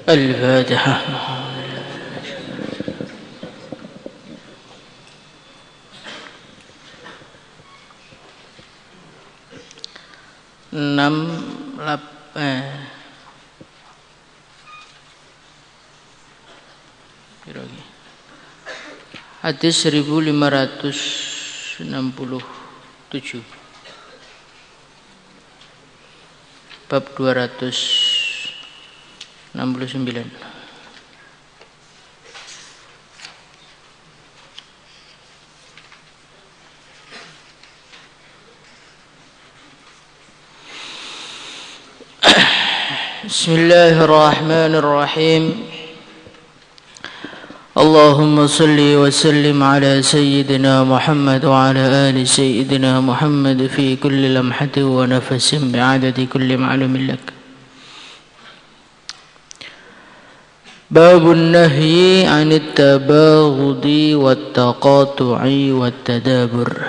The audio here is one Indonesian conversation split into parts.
الفاتحة. 6 Hadis 1567 bab 269. Bismillahirrahmanirrahim. Allahumma salli wa sallim ala sayyidina Muhammad wa ala ali sayyidina Muhammad fi kulli lamhatin wa nafasin bi'adadi kulli ma'lumin lak. Babun nahyi 'anit tabaghudi wat taqatu'i wat tadabur.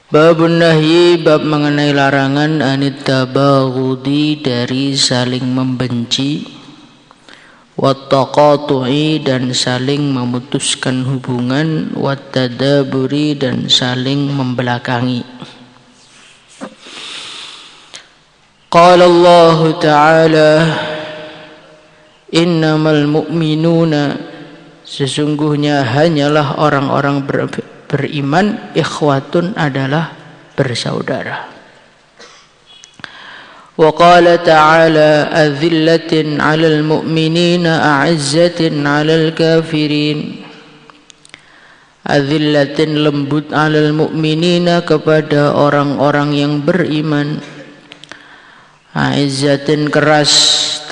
Babun nahyi, bab mengenai larangan anit tabaghudi, dari saling membenci, wat taqatu'i, dan saling memutuskan hubungan, wat tadaburi, dan saling membelakangi. Qala Allah Ta'ala, innamal mu'minuna, sesungguhnya hanyalah orang-orang beriman, ikhwatun, adalah bersaudara. Wa qala ta'ala, azillatin 'alal mu'minina a'izzatin 'alal kafirin. Azillatin, lembut, 'alal mu'minina, kepada orang-orang yang beriman. A'izzatin, keras,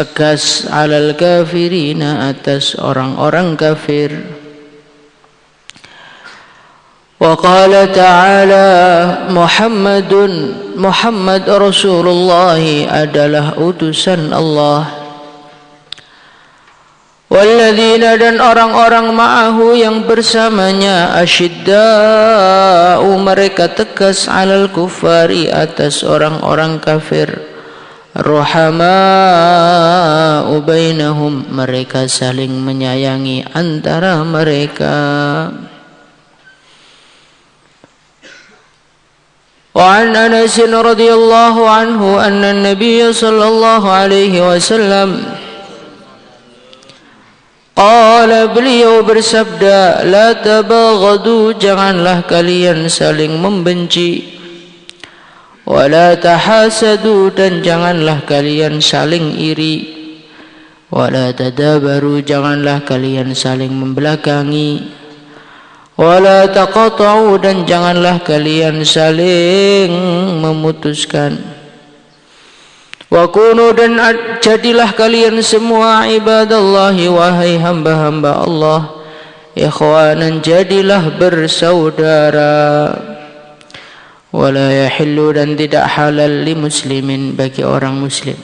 tegas, 'alal kafirina, atas orang-orang kafir. Wa qala ta'ala, Muhammad Rasulullah adalah utusan Allah. Walladzina, dan orang-orang ma'ahu yang bersamanya, asyidda'u, mereka tegas, 'alal kuffari, atas orang-orang kafir. Ruhama'u bainahum, mereka saling menyayangi antara mereka. وعن أنس رضي الله عنه أن النبي صلى الله عليه وسلم قال, beliau bersabda, la tabaghadu, janganlah kalian saling membenci, wala tahasadu, dan janganlah kalian saling iri, wala tadabaru, janganlah kalian saling membelakangi, wala taqata'u, dan janganlah kalian saling memutuskan. Wa kunu, dan jadilah kalian semua, ibadallahi, wahai hamba-hamba Allah, ikhwanan, jadilah bersaudara. Wala yahillu, dan tidak halal, li muslimin, bagi orang muslim,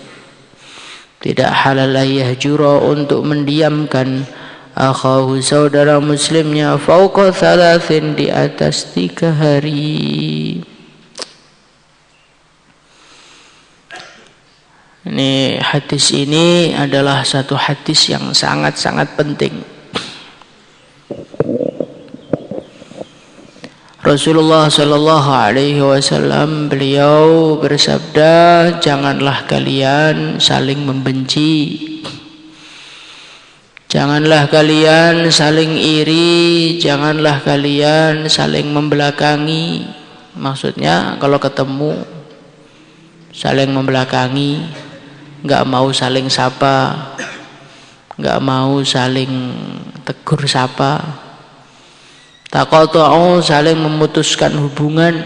tidak halal yahjura, untuk mendiamkan, akhahu, saudara muslimnya, fauqa thalathin, di atas 3 hari. Ini hadis ini adalah satu hadis yang sangat-sangat penting. Rasulullah sallallahu alaihi wasallam, beliau bersabda, janganlah kalian saling membenci, janganlah kalian saling iri, janganlah kalian saling membelakangi. Maksudnya kalau ketemu saling membelakangi, enggak mau saling sapa, enggak mau saling tegur sapa. Taqatu'u, saling memutuskan hubungan.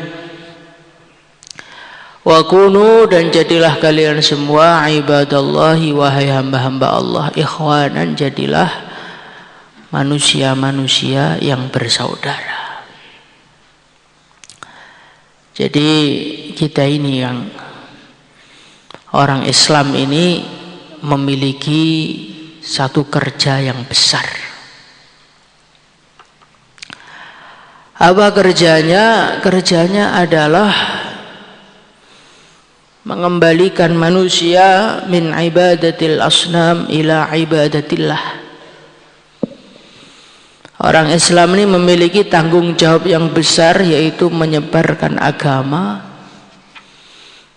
Wa kunu, dan jadilah kalian semua, ibadallahi, wahai hamba-hamba Allah, ikhwanan, jadilah manusia-manusia yang bersaudara. Jadi kita ini yang orang Islam ini memiliki satu kerja yang besar. Apa kerjanya? Kerjanya adalah mengembalikan manusia min ibadatil asnam ila ibadatillah. Orang Islam ini memiliki tanggung jawab yang besar, yaitu menyebarkan agama,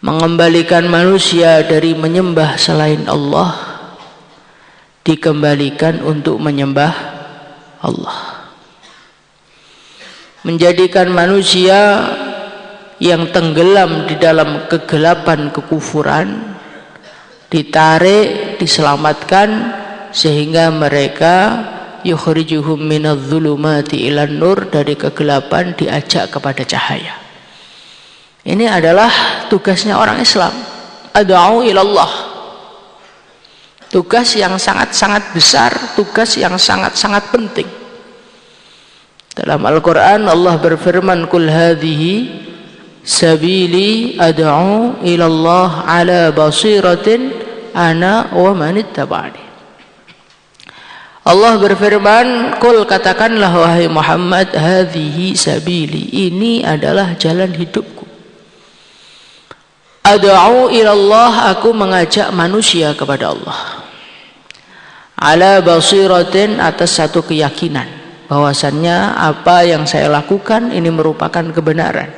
mengembalikan manusia dari menyembah selain Allah, dikembalikan untuk menyembah Allah, menjadikan manusia yang tenggelam di dalam kegelapan kekufuran ditarik, diselamatkan, sehingga mereka yukhrijuhum minadh-dhulumati ilan nur, dari kegelapan diajak kepada cahaya. Ini adalah tugasnya orang Islam, ad'u ilallah. Tugas yang sangat-sangat besar, tugas yang sangat-sangat penting. Dalam Al-Quran Allah berfirman, Qul hadhihi sabili ad'u ilallah ala basiratin ana wa manittaba'ani. Allah berfirman, Qul, katakanlah wahai Muhammad, hadhihi sabili, ini adalah jalan hidupku. Ad'u ilallah, aku mengajak manusia kepada Allah. Ala basiratin, atas satu keyakinan bahwasannya apa yang saya lakukan ini merupakan kebenaran.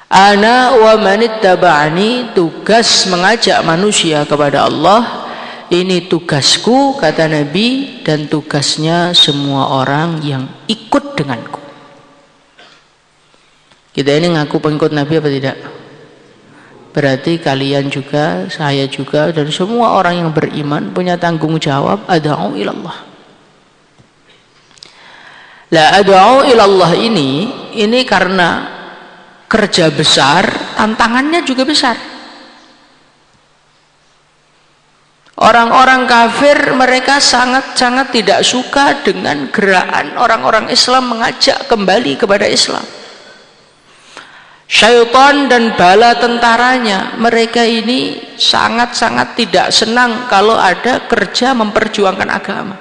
Ana wa manittaba'ani, tugas mengajak manusia kepada Allah, ini tugasku, kata Nabi, dan tugasnya semua orang yang ikut denganku. Kita ini ngaku pengikut Nabi apa tidak? Berarti kalian juga, saya juga, dan semua orang yang beriman punya tanggung jawab, ad'u ilallah. La ad'u ilallah ini karena kerja besar, tantangannya juga besar. Orang-orang kafir mereka sangat-sangat tidak suka dengan gerakan orang-orang Islam mengajak kembali kepada Islam. Syaitan dan bala tentaranya, mereka ini sangat-sangat tidak senang kalau ada kerja memperjuangkan agama.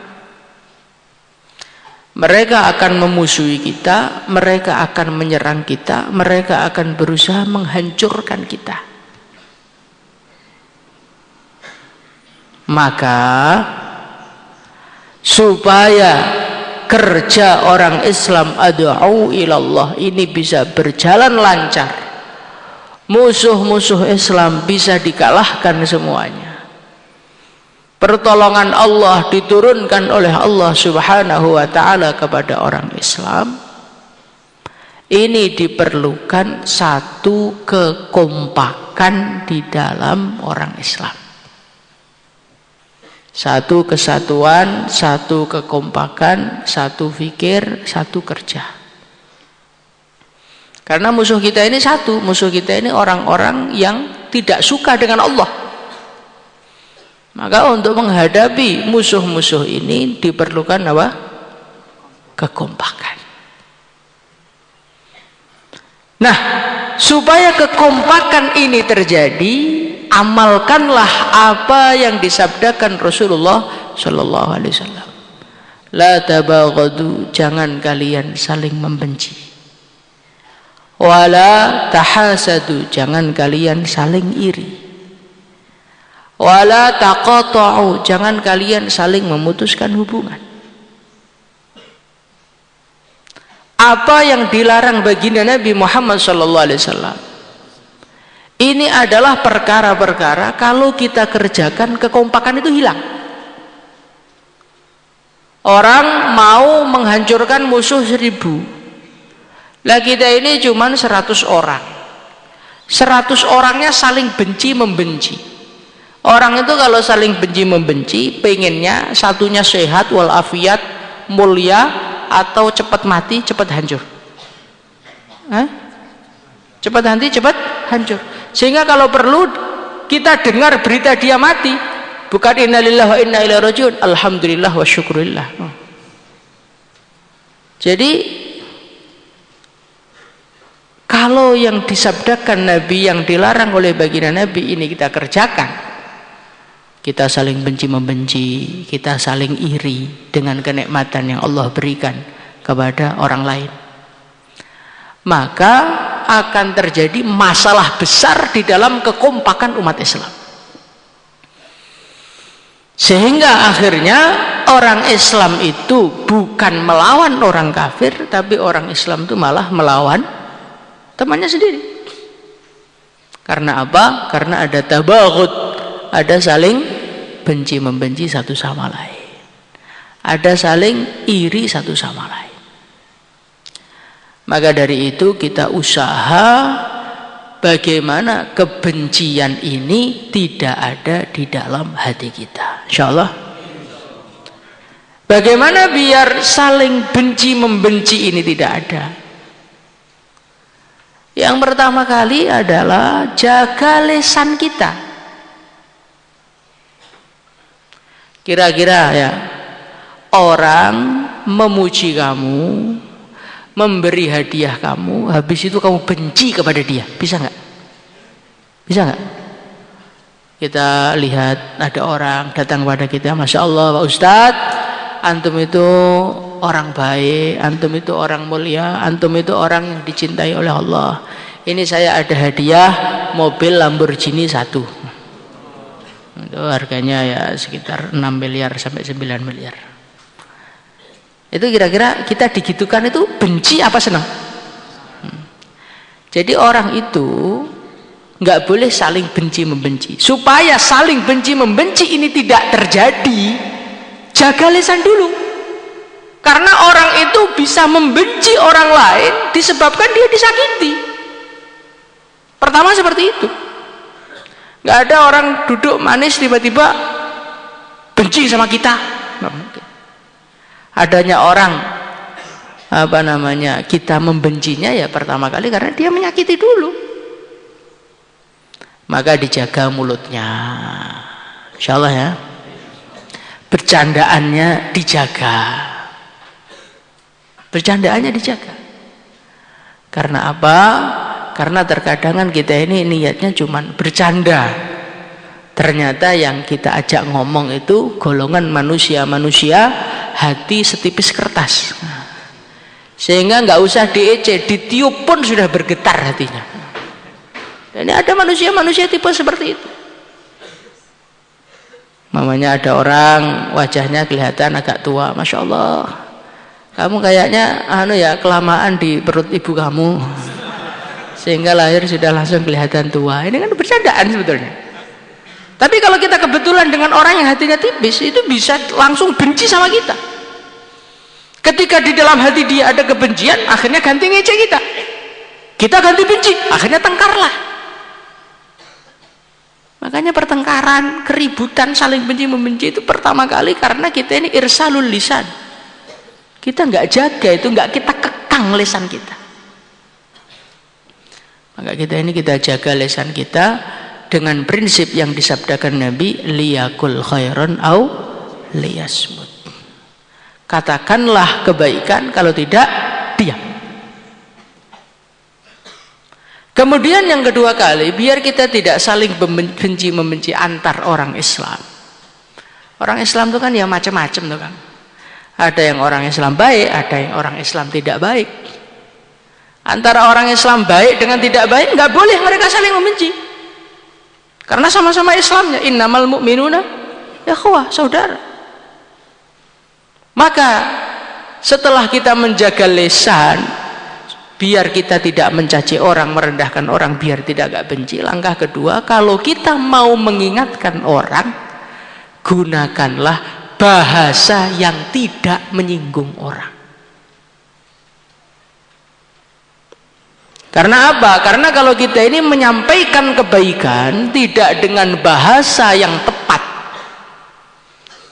Mereka akan memusuhi kita, mereka akan menyerang kita, mereka akan berusaha menghancurkan kita. Maka supaya kerja orang Islam ad'u ilallah ini bisa berjalan lancar, musuh-musuh Islam bisa dikalahkan semuanya, pertolongan Allah diturunkan oleh Allah Subhanahu wa ta'ala kepada orang Islam, ini diperlukan satu kekompakan di dalam orang Islam. Satu kesatuan, satu kekompakan, satu fikir, satu kerja. Karena musuh kita ini satu, musuh kita ini orang-orang yang tidak suka dengan Allah. Maka untuk menghadapi musuh-musuh ini diperlukan apa? Kekompakan. Nah, supaya kekompakan ini terjadi, amalkanlah apa yang disabdakan Rasulullah Shallallahu Alaihi Wasallam. La tabaghadu, jangan kalian saling membenci. Wala tahasadu, jangan kalian saling iri. Wala taqata'u, jangan kalian saling memutuskan hubungan. Apa yang dilarang baginda Nabi Muhammad Shallallahu Alaihi Wasallam ini adalah perkara-perkara kalau kita kerjakan kekompakan itu hilang. Orang mau menghancurkan musuh 1000, lah kita ini cuma 100 orang. 100 orangnya saling benci membenci. Orang itu kalau saling benci membenci, pengennya satunya sehat walafiat, mulia, atau cepat mati, cepat hancur. Cepat henti, cepat hancur. Sehingga kalau perlu kita dengar berita dia mati, bukan innalillahi wa inna ilaihi rajiun, alhamdulillah wa syukurillah. Jadi kalau yang disabdakan Nabi, yang dilarang oleh baginda Nabi ini kita kerjakan, kita saling benci membenci, kita saling iri dengan kenikmatan yang Allah berikan kepada orang lain, maka akan terjadi masalah besar di dalam kekompakan umat Islam. Sehingga akhirnya orang Islam itu bukan melawan orang kafir, tapi orang Islam itu malah melawan temannya sendiri. Karena apa? Karena ada tabaghut, ada saling benci membenci satu sama lain, ada saling iri satu sama lain. Maka dari itu kita usaha bagaimana kebencian ini tidak ada di dalam hati kita, insyaallah. Bagaimana biar saling benci membenci ini tidak ada? Yang pertama kali adalah jaga lisan kita. Kira-kira ya, orang memuji kamu, memberi hadiah kamu, habis itu kamu benci kepada dia, bisa nggak? Bisa nggak? Kita lihat ada orang datang kepada kita, Masya Allah Pak Ustadz, antum itu orang baik, antum itu orang mulia, antum itu orang yang dicintai oleh Allah. Ini saya ada hadiah mobil Lamborghini 1, itu harganya ya sekitar 6 miliar sampai 9 miliar. Itu kira-kira kita digitukan itu benci apa senang? Jadi orang itu nggak boleh saling benci membenci. Supaya saling benci membenci ini tidak terjadi, jaga lisan dulu. Karena orang itu bisa membenci orang lain disebabkan dia disakiti. Pertama seperti itu. Nggak ada orang duduk manis tiba-tiba benci sama kita, nggak mungkin. Adanya orang kita membencinya ya pertama kali karena dia menyakiti dulu. Maka dijaga mulutnya, insyaallah ya. Bercandaannya dijaga. Bercandaannya dijaga. Karena apa? Karena terkadang kita ini niatnya cuman bercanda. Ternyata yang kita ajak ngomong itu golongan manusia-manusia hati setipis kertas. Sehingga nggak usah diece, ditiup pun sudah bergetar hatinya. Dan ini ada manusia-manusia tipe seperti itu. Mamanya ada orang wajahnya kelihatan agak tua, Masya Allah, kamu kayaknya kelamaan di perut ibu kamu sehingga lahir sudah langsung kelihatan tua. Ini kan bercandaan sebetulnya. Tapi kalau kita kebetulan dengan orang yang hatinya tipis, itu bisa langsung benci sama kita. Ketika di dalam hati dia ada kebencian, akhirnya ganti ngece kita. Kita ganti benci, akhirnya tengkarlah. Makanya pertengkaran, keributan, saling benci membenci itu pertama kali karena kita ini irsalul lisan. Kita nggak jaga itu, nggak kita kekang lisan kita. Maka kita jaga lisan kita dengan prinsip yang disabdakan Nabi, liyakul khairan au liyasmut. Katakanlah kebaikan, kalau tidak diam. Kemudian yang kedua kali, biar kita tidak saling benci membenci antar orang Islam. Orang Islam itu kan ya macam-macam tuh kan. Ada yang orang Islam baik, ada yang orang Islam tidak baik. Antara orang Islam baik dengan tidak baik nggak boleh mereka saling membenci. Karena sama-sama Islamnya, innamal mu'minuna ikhwah, saudara. Maka setelah kita menjaga lisan, biar kita tidak mencaci orang, merendahkan orang, biar tidak agak benci. Langkah kedua, kalau kita mau mengingatkan orang, gunakanlah bahasa yang tidak menyinggung orang. Karena apa? Karena kalau kita ini menyampaikan kebaikan tidak dengan bahasa yang tepat,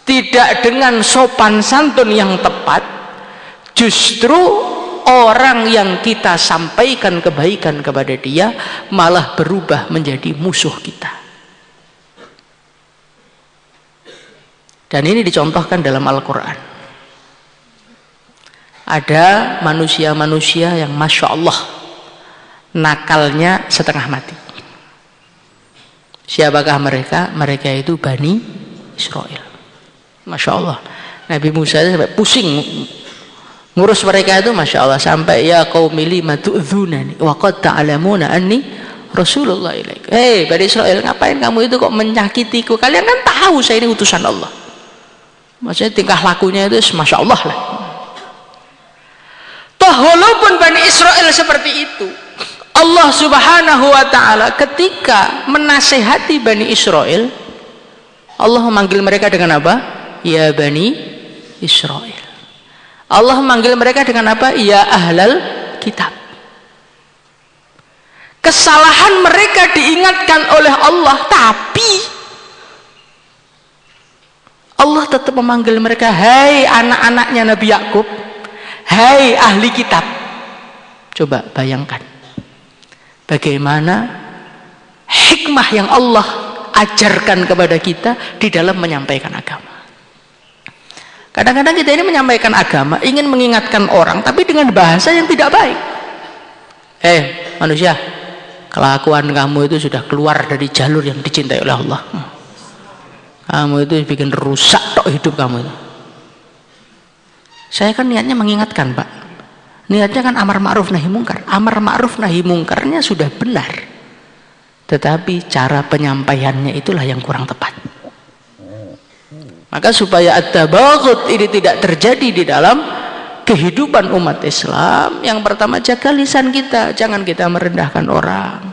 tidak dengan sopan santun yang tepat, justru orang yang kita sampaikan kebaikan kepada dia malah berubah menjadi musuh kita. Dan ini dicontohkan dalam Al-Quran. Ada manusia-manusia yang Masya Allah nakalnya setengah mati. Siapakah mereka? Mereka itu Bani Israel. Masya Allah, Nabi Musa sampai pusing ngurus mereka itu masya Allah, sampai ya qaumi lima tu'dzunani wa qad ta'lamuna anni Rasulullah ilaikum. Hei Bani Israel, ngapain kamu itu kok menyakitiku? Kalian kan tahu saya ini utusan Allah. Maksudnya tingkah lakunya itu masya Allah lah. Toh walaupun Bani Israel seperti itu, Allah subhanahu wa ta'ala ketika menasehati Bani Israel, Allah memanggil mereka dengan apa? Ya Bani Israel. Allah memanggil mereka dengan apa? Ya ahlal kitab. Kesalahan mereka diingatkan oleh Allah, tapi Allah tetap memanggil mereka, hai anak-anaknya Nabi Yakub, hai ahli kitab. Coba bayangkan bagaimana hikmah yang Allah ajarkan kepada kita di dalam menyampaikan agama. Kadang-kadang kita ini menyampaikan agama, ingin mengingatkan orang, tapi dengan bahasa yang tidak baik. Manusia, kelakuan kamu itu sudah keluar dari jalur yang dicintai oleh Allah. Kamu itu bikin rusak tok hidup kamu itu. Saya kan niatnya mengingatkan, Pak. Niatnya kan amar ma'ruf nahi mungkar. Amar ma'ruf nahi mungkarnya sudah benar, tetapi cara penyampaiannya itulah yang kurang tepat. Maka supaya at-tabaghut ini tidak terjadi di dalam kehidupan umat Islam, yang pertama jaga lisan kita, jangan kita merendahkan orang,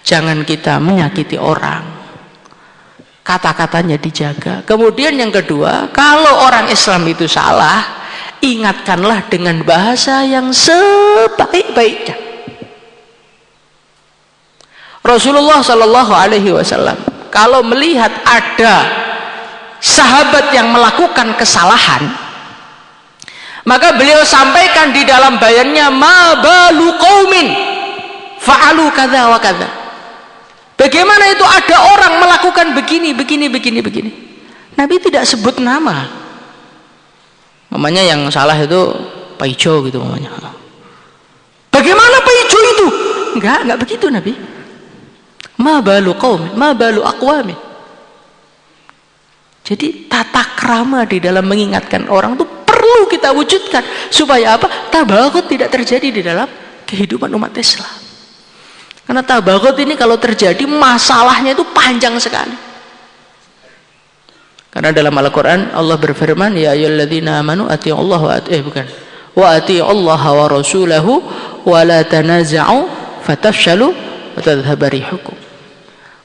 jangan kita menyakiti orang, kata-katanya dijaga. Kemudian yang kedua, kalau orang Islam itu salah, ingatkanlah dengan bahasa yang sebaik-baiknya. Rasulullah Shallallahu Alaihi Wasallam kalau melihat ada sahabat yang melakukan kesalahan, maka beliau sampaikan di dalam bayannya, ma balu qaumin fa'alu kadza wa kadza. Bagaimana itu ada orang melakukan begini. Nabi tidak sebut nama. Mamanya yang salah itu Pak Ijo gitu mamanya. Bagaimana Pak Ijo itu? Enggak begitu Nabi. Ma balu qaumin, ma balu aqwamin. Jadi tata krama di dalam mengingatkan orang itu perlu kita wujudkan, supaya apa? Tabaghut tidak terjadi di dalam kehidupan umat Islam. Karena tabaghut ini kalau terjadi, masalahnya itu panjang sekali. Karena dalam Al-Quran Allah berfirman, ya ayyuhalladzina amanu atii'ullaha wa atii'ullaha wa rasulahu wa la tanaza'u fatafshalu wa tadhhaba rihukum.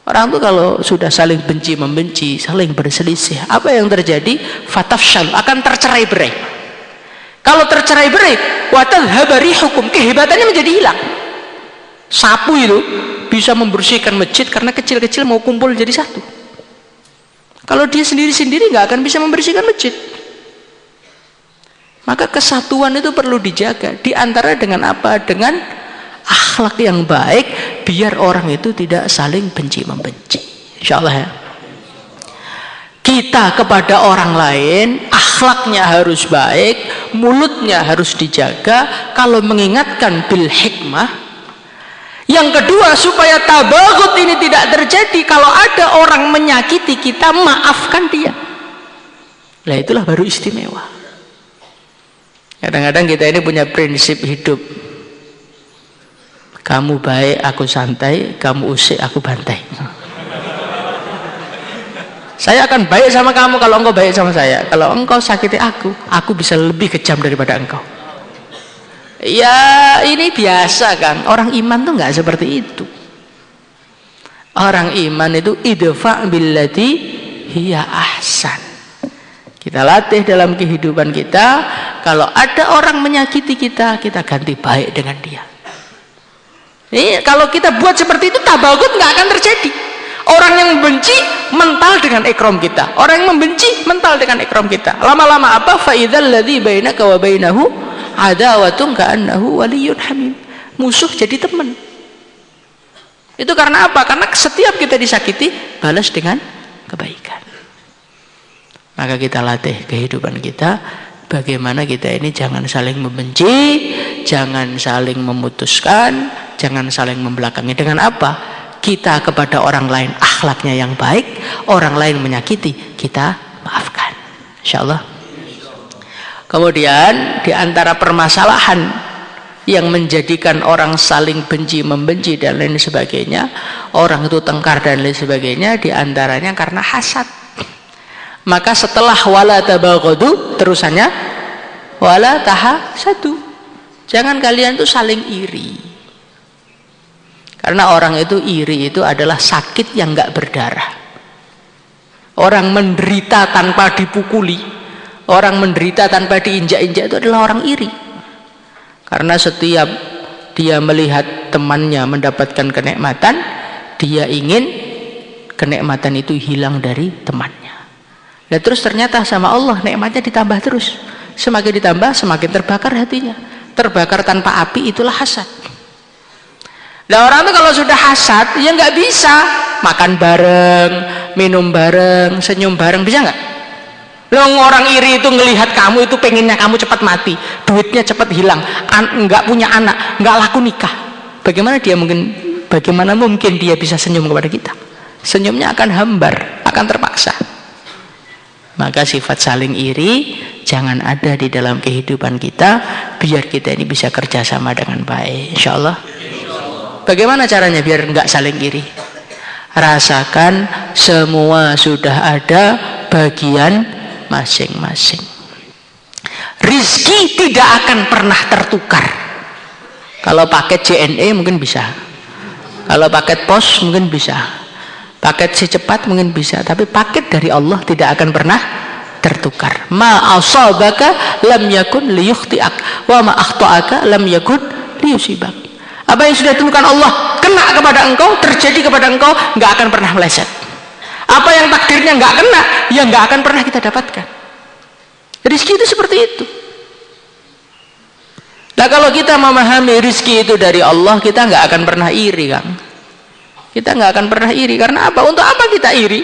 Orang itu kalau sudah saling benci-membenci, saling berselisih, apa yang terjadi? Fatafshal, akan tercerai-berai. Kalau tercerai-berai, wa tadhhaba rihukum, kehebatannya menjadi hilang. Sapu itu bisa membersihkan masjid karena kecil-kecil mau kumpul jadi satu. Kalau dia sendiri-sendiri nggak akan bisa membersihkan masjid. Maka kesatuan itu perlu dijaga. Di antara dengan apa? Dengan akhlak yang baik, biar orang itu tidak saling benci-membenci. Insyaallah ya. Kita kepada orang lain, akhlaknya harus baik, mulutnya harus dijaga. Kalau mengingatkan bil hikmah. Yang kedua, supaya tabaghut ini tidak terjadi, kalau ada orang menyakiti kita, maafkan dia. Nah itulah baru istimewa. Kadang-kadang kita ini punya prinsip hidup. Kamu baik, aku santai. Kamu usik, aku bantai. Saya akan baik sama kamu kalau engkau baik sama saya. Kalau engkau sakiti aku bisa lebih kejam daripada engkau. Ya ini biasa kan. Orang iman tuh nggak seperti itu. Orang iman itu idfa' billati hiya ahsan. Kita latih dalam kehidupan kita. Kalau ada orang menyakiti kita, kita ganti baik dengan dia. Kalau kita buat seperti itu, tabaghut nggak akan terjadi. Orang yang membenci mental dengan ikram kita. Orang yang membenci mental dengan ikram kita. Lama-lama apa? Fa idzal ladzi bainaka wa bainahu adawatun ka'annahu waliyyun hamim. Musuh jadi teman. Itu karena apa? Karena setiap kita disakiti, balas dengan kebaikan. Maka kita latih kehidupan kita, bagaimana kita ini jangan saling membenci, jangan saling memutuskan, jangan saling membelakangi. Dengan apa? Kita kepada orang lain akhlaknya yang baik, orang lain menyakiti, kita maafkan. Insyaallah. Kemudian di antara permasalahan yang menjadikan orang saling benci membenci dan lain sebagainya, orang itu tengkar dan lain sebagainya, di antaranya karena hasad. Maka setelah wala tabaghadu, terusannya wala tahasadu. Jangan kalian itu saling iri. Karena orang itu iri itu adalah sakit yang enggak berdarah. Orang menderita tanpa dipukuli, orang menderita tanpa diinjak-injak itu adalah orang iri. Karena setiap dia melihat temannya mendapatkan kenikmatan, dia ingin kenikmatan itu hilang dari temannya. Dan terus ternyata sama Allah nikmatnya ditambah terus. Semakin ditambah semakin terbakar hatinya. Terbakar tanpa api itulah hasad. Nah orang itu kalau sudah hasad ya nggak bisa makan bareng, minum bareng, senyum bareng, bisa nggak? Orang iri itu ngelihat kamu itu pengennya kamu cepat mati, duitnya cepat hilang, nggak punya anak, nggak laku nikah. Bagaimana mungkin dia bisa senyum kepada kita? Senyumnya akan hambar, akan terpaksa. Maka sifat saling iri jangan ada di dalam kehidupan kita, biar kita ini bisa kerjasama dengan baik, insya Allah. Bagaimana caranya biar nggak saling iri? Rasakan semua sudah ada bagian masing-masing. Rizki tidak akan pernah tertukar. Kalau paket JNE mungkin bisa, kalau paket pos mungkin bisa, paket si cepat mungkin bisa, tapi paket dari Allah tidak akan pernah tertukar. Ma asabaka lam yakun liyukhti'ak wa ma akhta'aka lam yakun liyusibak. Apa yang sudah ditentukan Allah kena kepada engkau, terjadi kepada engkau, nggak akan pernah meleset. Apa yang takdirnya nggak kena, ya nggak akan pernah kita dapatkan. Rizki itu seperti itu. Nah kalau kita memahami rizki itu dari Allah, kita nggak akan pernah iri, Kang. Kita nggak akan pernah iri. Karena apa? Untuk apa kita iri?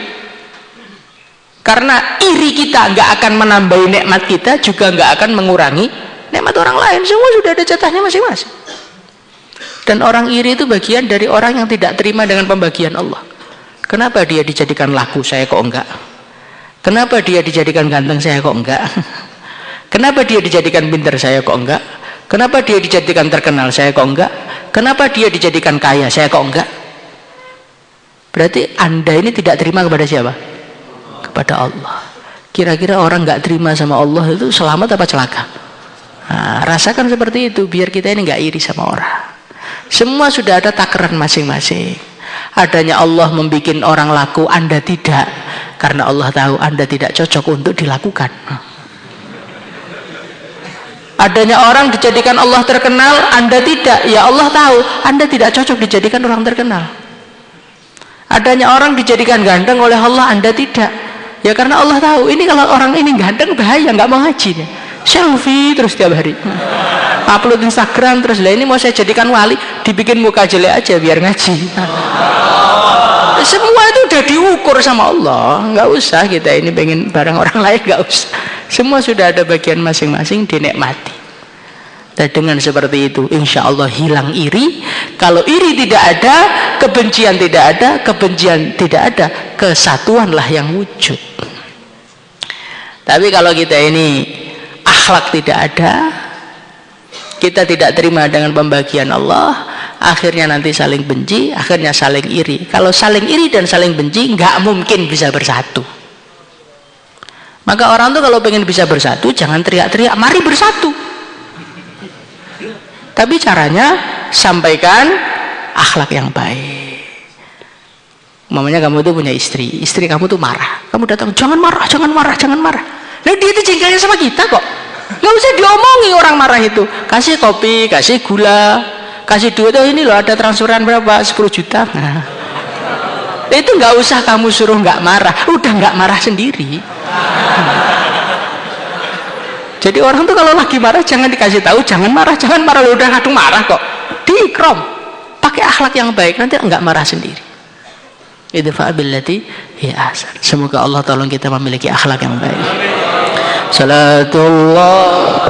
Karena iri kita nggak akan menambahi nikmat kita, juga nggak akan mengurangi nikmat orang lain. Semua sudah ada jatahnya masing-masing. Dan orang iri itu bagian dari orang yang tidak terima dengan pembagian Allah. Kenapa dia dijadikan laku, saya kok enggak? Kenapa dia dijadikan ganteng, saya kok enggak? Kenapa dia dijadikan pintar, saya kok enggak? Kenapa dia dijadikan terkenal, saya kok enggak? Kenapa dia dijadikan kaya, saya kok enggak? Berarti Anda ini tidak terima kepada siapa? Kepada Allah. Kira-kira orang enggak terima sama Allah itu selamat apa celaka? Nah, rasakan seperti itu biar kita ini enggak iri sama orang. Semua sudah ada takaran masing-masing. Adanya Allah membuat orang laku, Anda tidak, karena Allah tahu Anda tidak cocok untuk dilakukan. Adanya orang dijadikan Allah terkenal, Anda tidak, ya Allah tahu Anda tidak cocok dijadikan orang terkenal. Adanya orang dijadikan ganteng oleh Allah, Anda tidak, ya karena Allah tahu ini kalau orang ini ganteng bahaya, nggak mau ngaji nih. Selfie terus tiap hari, upload Instagram terus. Lah ini mau saya jadikan wali, dibikin muka jelek aja biar ngaji. Semua itu udah diukur sama Allah, nggak usah kita ini pengen barang orang lain, nggak usah. Semua sudah ada bagian masing-masing, dinikmati. Dan dengan seperti itu insya Allah hilang iri. Kalau iri tidak ada, kebencian tidak ada, kebencian tidak ada, kesatuanlah yang wujud. Tapi kalau kita ini akhlak tidak ada, kita tidak terima dengan pembagian Allah, akhirnya nanti saling benci, akhirnya saling iri. Kalau saling iri dan saling benci nggak mungkin bisa bersatu. Maka orang tuh kalau pengen bisa bersatu jangan teriak-teriak mari bersatu, tapi caranya sampaikan akhlak yang baik. Mamanya kamu tuh punya istri, istri kamu tuh marah, kamu datang jangan marah, jangan marah, jangan marah. Nah dia itu jengkelnya sama kita kok, nggak usah diomongi orang marah itu. Kasih kopi, kasih gula, kasih duit. Oh ini loh ada transferan berapa, 10 juta. Nah, itu nggak usah kamu suruh nggak marah, udah nggak marah sendiri. Jadi orang tuh kalau lagi marah jangan dikasih tahu jangan marah, jangan marah, udah kadung marah kok. Diikram, pakai akhlak yang baik, nanti nggak marah sendiri. Idfa' billati hiya ahsan. Semoga Allah tolong kita memiliki akhlak yang baik. Salatullah